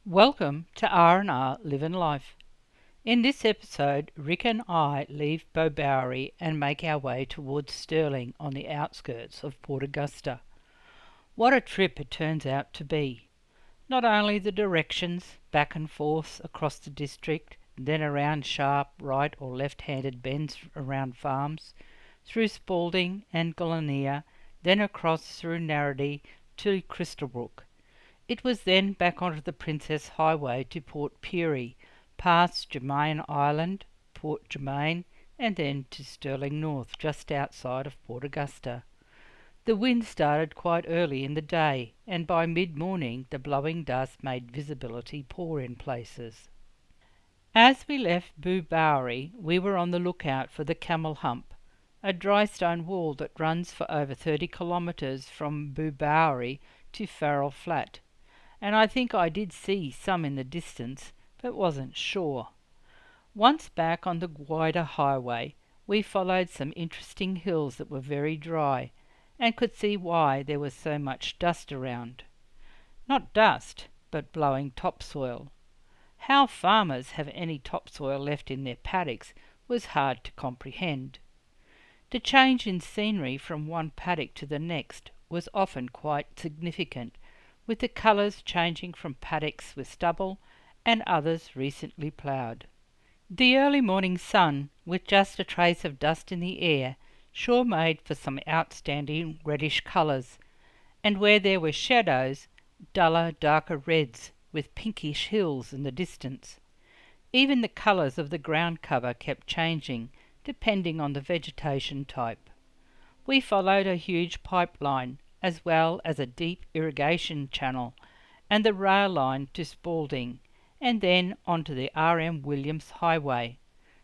Welcome to R&R Livin' Life. In this episode, Rick and I leave Booborowrie and make our way towards Stirling on the outskirts of Port Augusta. What a trip it turns out to be. Not only the directions, back and forth across the district, then around sharp right or left-handed bends around farms, through Spalding and Glenea, then across through Narrady to Crystalbrook. It was then back onto the Princess Highway to Port Pirie, past Germain Island, Port Germain, and then to Stirling North, just outside of Port Augusta. The wind started quite early in the day, and by mid-morning the blowing dust made visibility poor in places. As we left Booborowrie, we were on the lookout for the Camel Hump, a dry stone wall that runs for over 30 kilometres from Booborowrie to Farrell Flat, and I think I did see some in the distance, but wasn't sure. Once back on the wider highway, we followed some interesting hills that were very dry, and could see why there was so much dust around. Not dust, but blowing topsoil. How farmers have any topsoil left in their paddocks was hard to comprehend. The change in scenery from one paddock to the next was often quite significant, with the colours changing from paddocks with stubble and others recently ploughed. The early morning sun, with just a trace of dust in the air, sure made for some outstanding reddish colours, and where there were shadows, duller, darker reds, with pinkish hills in the distance. Even the colours of the ground cover kept changing, depending on the vegetation type. We followed a huge pipeline, as well as a deep irrigation channel, and the rail line to Spalding, and then onto the R.M. Williams Highway,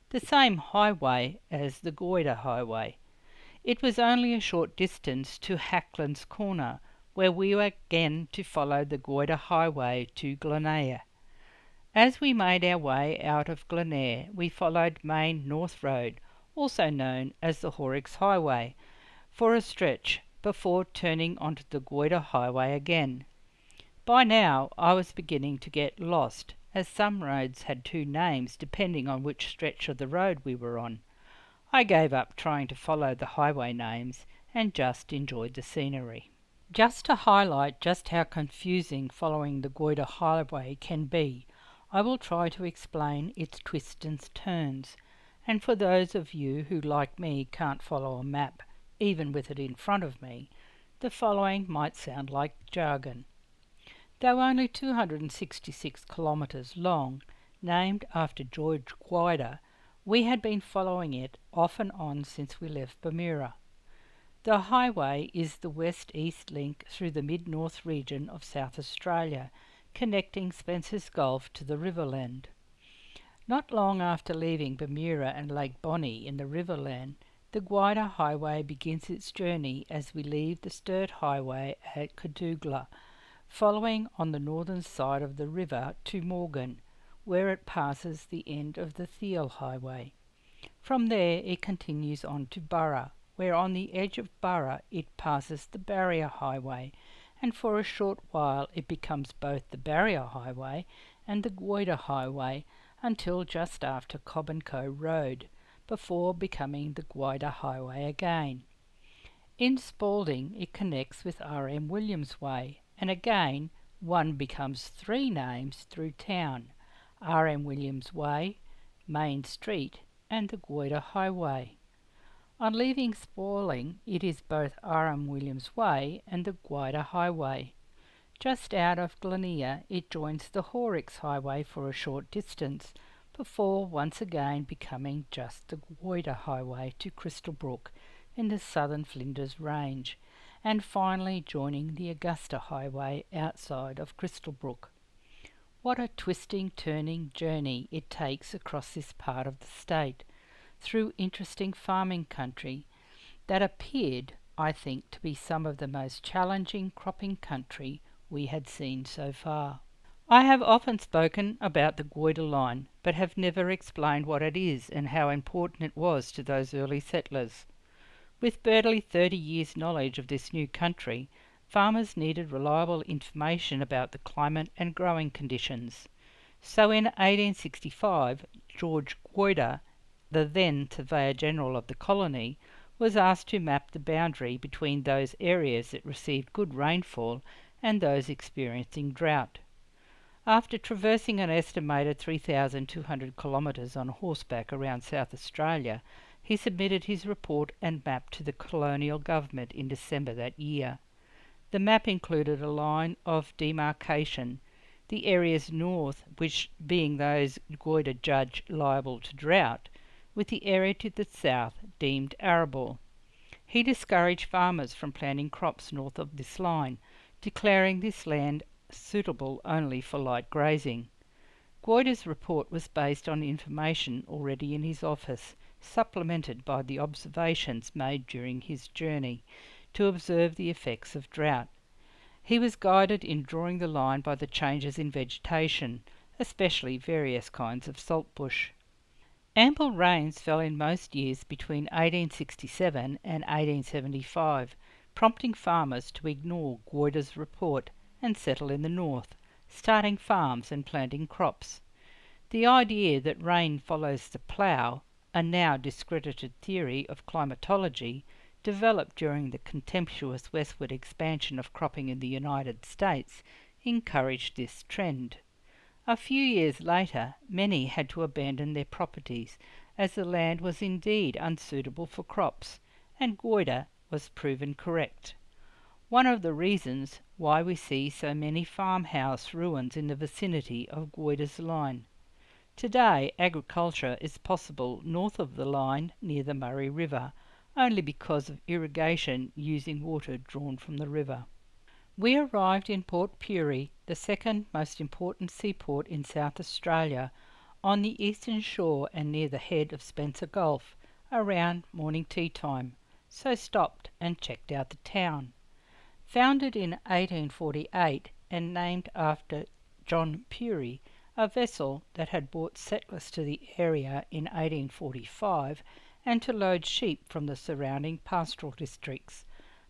the same highway as the Goyder Highway. It was only a short distance to Hackland's Corner, where we were again to follow the Goyder Highway to Glenea. As we made our way out of Glenea, we followed Main North Road, also known as the Horrocks Highway, for a stretch before turning onto the Goyder Highway again. By now I was beginning to get lost, as some roads had two names depending on which stretch of the road we were on. I gave up trying to follow the highway names and just enjoyed the scenery. Just to highlight just how confusing following the Goyder Highway can be, I will try to explain its twists and turns, and for those of you who, like me, can't follow a map, even with it in front of me, the following might sound like jargon. Though only 266 kilometres long, named after George Goyder, we had been following it off and on since we left Bermuda. The highway is the west-east link through the mid-north region of South Australia, connecting Spencer's Gulf to the Riverland. Not long after leaving Bermuda and Lake Bonny in the Riverland, the Goyder Highway begins its journey as we leave the Sturt Highway at Cadougla, following on the northern side of the river to Morgan, where it passes the end of the Thiel Highway. From there it continues on to Burra, where on the edge of Burra it passes the Barrier Highway, and for a short while it becomes both the Barrier Highway and the Goyder Highway until just after Cobb and Co Road, before becoming the Goyder Highway again. In Spalding it connects with R.M. Williams Way, and again one becomes three names through town: R.M. Williams Way, Main Street, and the Goyder Highway. On leaving Spalding, it is both R.M. Williams Way and the Goyder Highway. Just out of Glenea, it joins the Horrocks Highway for a short distance, before once again becoming just the Goyder Highway to Crystalbrook in the southern Flinders Range, and finally joining the Augusta Highway outside of Crystalbrook. What a twisting, turning journey it takes across this part of the state, through interesting farming country that appeared, I think, to be some of the most challenging cropping country we had seen so far. I have often spoken about the Goyder Line, but have never explained what it is and how important it was to those early settlers. With barely 30 years' knowledge of this new country, Farmers needed reliable information about the climate and growing conditions. So in 1865, George Goyder, the then Surveyor General of the colony, was asked to map the boundary between those areas that received good rainfall and those experiencing drought. After traversing an estimated 3,200 kilometres on horseback around South Australia, he submitted his report and map to the colonial government in December that year. The map included a line of demarcation, the areas north which being those Goyder judged liable to drought, with the area to the south deemed arable. He discouraged farmers from planting crops north of this line, declaring this land suitable only for light grazing. Goyder's report was based on information already in his office, supplemented by the observations made during his journey to observe the effects of drought. He was guided in drawing the line by the changes in vegetation, especially various kinds of saltbush. Ample rains fell in most years between 1867 and 1875, prompting farmers to ignore Goyder's report and settle in the north, starting farms and planting crops. The idea that rain follows the plough, a now discredited theory of climatology, developed during the contemptuous westward expansion of cropping in the United States, encouraged this trend. A few years later, many had to abandon their properties, as the land was indeed unsuitable for crops, and Goyder was proven correct. One of the reasons why we see so many farmhouse ruins in the vicinity of Goyder's line. Today, agriculture is possible north of the line near the Murray River, only because of irrigation using water drawn from the river. We arrived in Port Pirie, the second most important seaport in South Australia, on the eastern shore and near the head of Spencer Gulf, around morning tea time, so stopped and checked out the town. Founded in 1848 and named after John Pirie, a vessel that had brought settlers to the area in 1845 and to load sheep from the surrounding pastoral districts,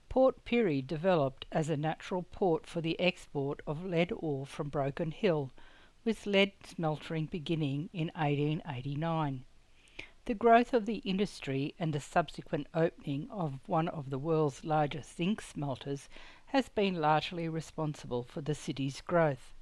Port Pirie developed as a natural port for the export of lead ore from Broken Hill, with lead smelting beginning in 1889. The growth of the industry and the subsequent opening of one of the world's largest zinc smelters has been largely responsible for the city's growth.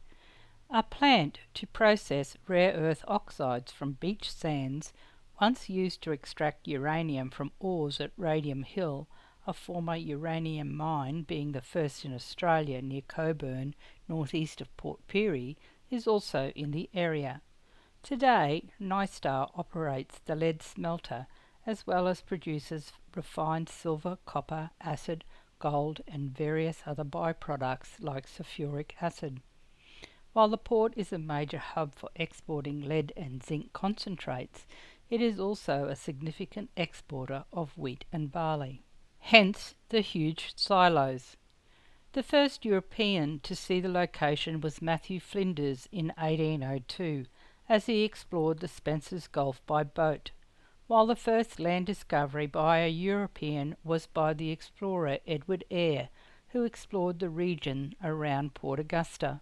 A plant to process rare earth oxides from beach sands, once used to extract uranium from ores at Radium Hill, a former uranium mine being the first in Australia near Coburn, northeast of Port Pirie, is also in the area. Today, NiStar operates the lead smelter as well as produces refined silver, copper, acid, gold and various other byproducts like sulfuric acid. While the port is a major hub for exporting lead and zinc concentrates, it is also a significant exporter of wheat and barley. Hence the huge silos. The first European to see the location was Matthew Flinders in 1802, as he explored the Spencer's Gulf by boat, while the first land discovery by a European was by the explorer Edward Eyre, who explored the region around Port Augusta.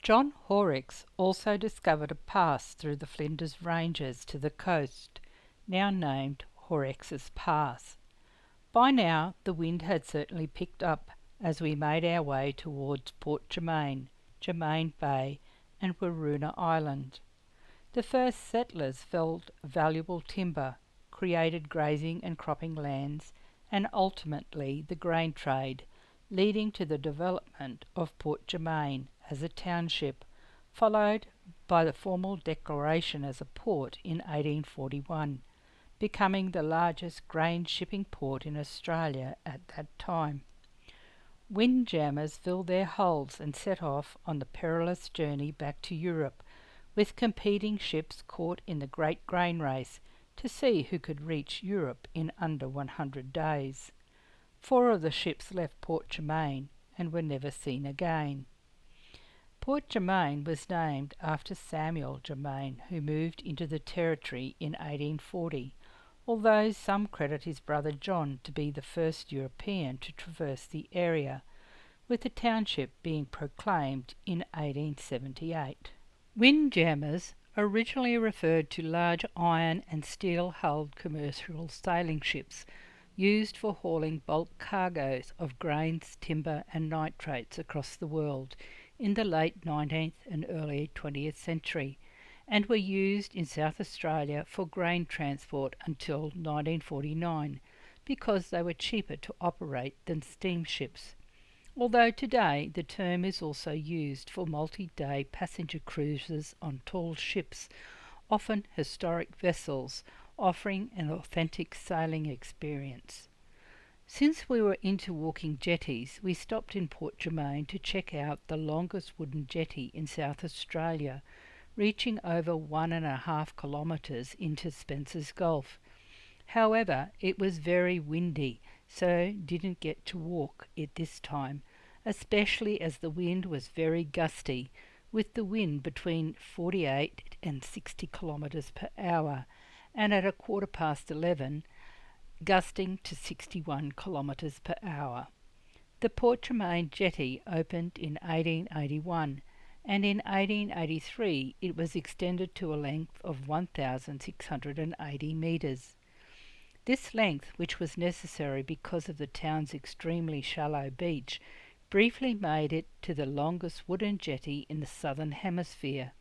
John Horrocks also discovered a pass through the Flinders Ranges to the coast, now named Horrocks's Pass. By now the wind had certainly picked up as we made our way towards Port Germain, Germain Bay and Waroona Island. The first settlers felled valuable timber, created grazing and cropping lands, and ultimately the grain trade, leading to the development of Port Germain as a township, followed by the formal declaration as a port in 1841, becoming the largest grain shipping port in Australia at that time. Windjammers filled their hulls and set off on the perilous journey back to Europe, with competing ships caught in the Great Grain Race to see who could reach Europe in under 100 days. 4 of the ships left Port Germain and were never seen again. Port Germain was named after Samuel Germain, who moved into the territory in 1840, although some credit his brother John to be the first European to traverse the area, with the township being proclaimed in 1878. Windjammers originally referred to large iron and steel-hulled commercial sailing ships used for hauling bulk cargoes of grains, timber and nitrates across the world in the late 19th and early 20th century, and were used in South Australia for grain transport until 1949 because they were cheaper to operate than steamships. Although today the term is also used for multi-day passenger cruises on tall ships, often historic vessels, offering an authentic sailing experience. Since we were into walking jetties, we stopped in Port Germain to check out the longest wooden jetty in South Australia, reaching over 1.5 kilometres into Spencer's Gulf. However, it was very windy, so didn't get to walk it this time, especially as the wind was very gusty, with the wind between 48 and 60 kilometres per hour, and at 11:15, gusting to 61 kilometres per hour. The Port Germain jetty opened in 1881, and in 1883 it was extended to a length of 1,680 metres. This length, which was necessary because of the town's extremely shallow beach, briefly made it to the longest wooden jetty in the southern hemisphere.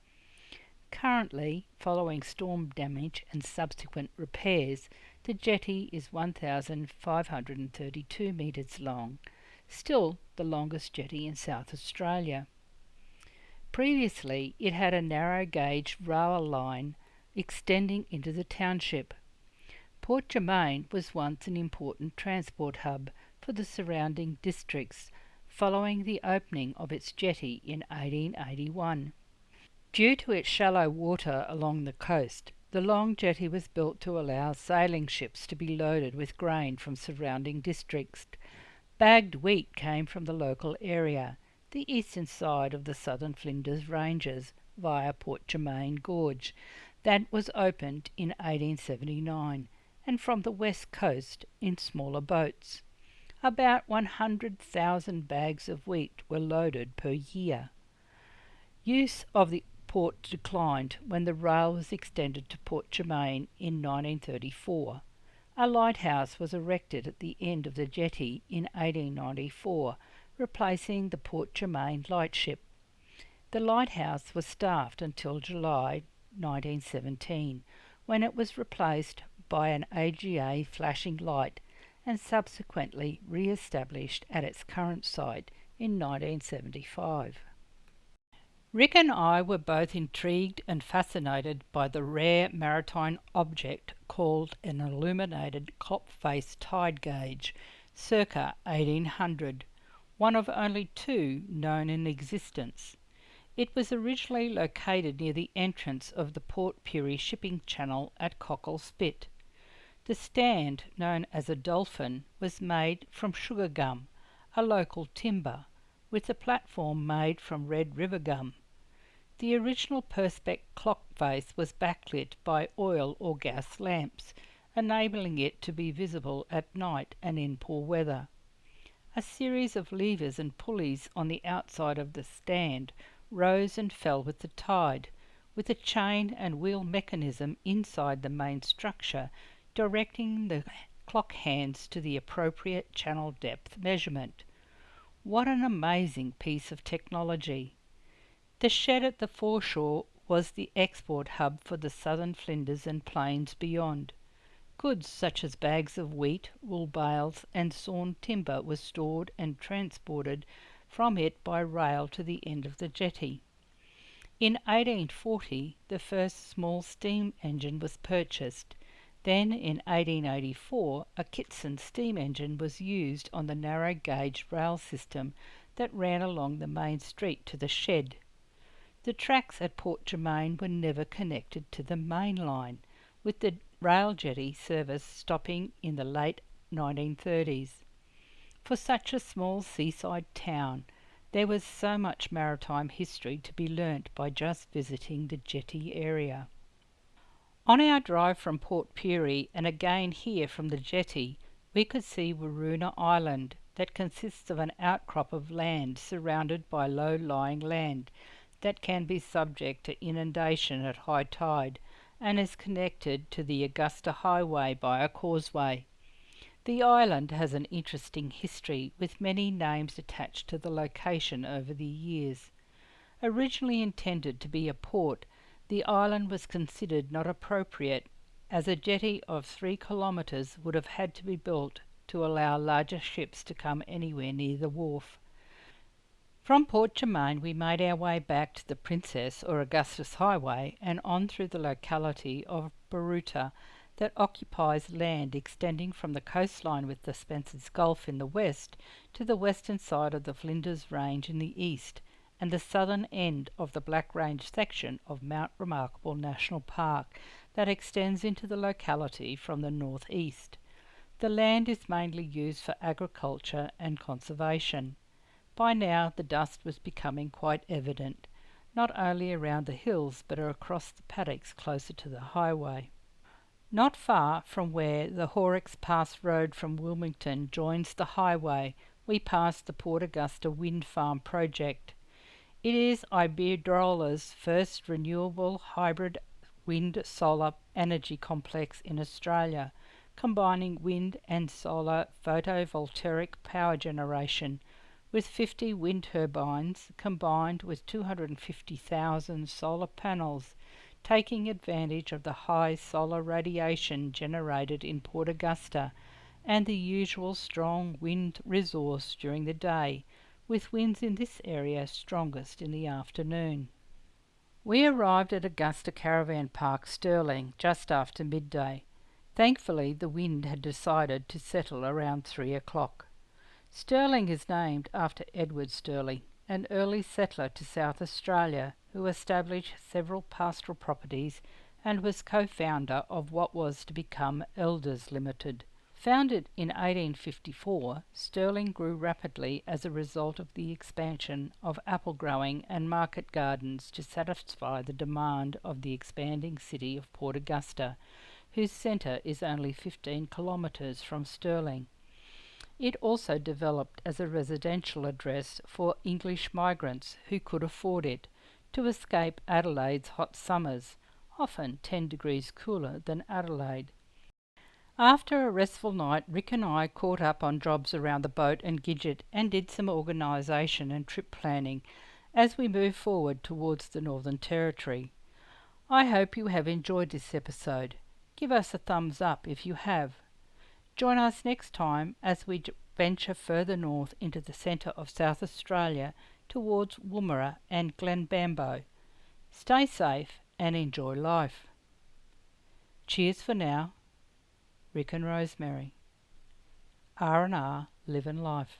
Currently, following storm damage and subsequent repairs, the jetty is 1,532 metres long, still the longest jetty in South Australia. Previously, it had a narrow gauge rail line extending into the township. Port Germain was once an important transport hub for the surrounding districts, following the opening of its jetty in 1881. Due to its shallow water along the coast, the long jetty was built to allow sailing ships to be loaded with grain from surrounding districts. Bagged wheat came from the local area, the eastern side of the southern Flinders Ranges, via Port Germain Gorge, that was opened in 1879, and from the west coast in smaller boats. About 100,000 bags of wheat were loaded per year. Use of the port declined when the rail was extended to Port Germain in 1934. A lighthouse was erected at the end of the jetty in 1894, replacing the Port Germain lightship. The lighthouse was staffed until July 1917, when it was replaced by an AGA flashing light and subsequently re-established at its current site in 1975. Rick and I were both intrigued and fascinated by the rare maritime object called an illuminated clock-face tide gauge, circa 1800, one of only two known in existence. It was originally located near the entrance of the Port Pirie shipping channel at Cockle Spit. The stand, known as a dolphin, was made from sugar gum, a local timber, with the platform made from Red River gum. The original perspex clock face was backlit by oil or gas lamps, enabling it to be visible at night and in poor weather. A series of levers and pulleys on the outside of the stand rose and fell with the tide, with a chain and wheel mechanism inside the main structure directing the clock hands to the appropriate channel depth measurement. What an amazing piece of technology! The shed at the foreshore was the export hub for the southern Flinders and plains beyond. Goods such as bags of wheat, wool bales and sawn timber were stored and transported from it by rail to the end of the jetty. In 1840 the first small steam engine was purchased. Then in 1884 a Kitson steam engine was used on the narrow gauge rail system that ran along the main street to the shed. The tracks at Port Germain were never connected to the main line, with the rail jetty service stopping in the late 1930s. For such a small seaside town, there was so much maritime history to be learnt by just visiting the jetty area. On our drive from Port Pirie and again here from the jetty, we could see Waroona Island, that consists of an outcrop of land surrounded by low-lying land that can be subject to inundation at high tide and is connected to the Augusta Highway by a causeway. The island has an interesting history, with many names attached to the location over the years. Originally intended to be a port, the island was considered not appropriate, as a jetty of 3 kilometres would have had to be built to allow larger ships to come anywhere near the wharf. From Port Germain we made our way back to the Princess or Augustus Highway and on through the locality of Booborowrie that occupies land extending from the coastline with the Spencer's Gulf in the west to the western side of the Flinders Range in the east and the southern end of the Black Range section of Mount Remarkable National Park that extends into the locality from the northeast. The land is mainly used for agriculture and conservation. By now the dust was becoming quite evident, not only around the hills but across the paddocks closer to the highway. Not far from where the Horrocks Pass Road from Wilmington joins the highway, we passed the Port Augusta Wind Farm project. It is Iberdrola's first renewable hybrid wind-solar energy complex in Australia, combining wind and solar photovoltaic power generation, with 50 wind turbines combined with 250,000 solar panels, taking advantage of the high solar radiation generated in Port Augusta and the usual strong wind resource during the day, with winds in this area strongest in the afternoon. We arrived at Augusta Caravan Park, Stirling, just after midday. Thankfully, the wind had decided to settle around 3 o'clock. Stirling is named after Edward Stirling, an early settler to South Australia who established several pastoral properties and was co-founder of what was to become Elders Limited. Founded in 1854, Stirling grew rapidly as a result of the expansion of apple growing and market gardens to satisfy the demand of the expanding city of Port Augusta, whose centre is only 15 kilometres from Stirling. It also developed as a residential address for English migrants who could afford it, to escape Adelaide's hot summers, often 10 degrees cooler than Adelaide. After a restful night, Rick and I caught up on jobs around the boat and Gidget and did some organisation and trip planning as we move forward towards the Northern Territory. I hope you have enjoyed this episode. Give us a thumbs up if you have. Join us next time as we venture further north into the centre of South Australia towards Woomera and Glenbambo. Stay safe and enjoy life. Cheers for now. Rick and Rosemary. R&R Livin' Life.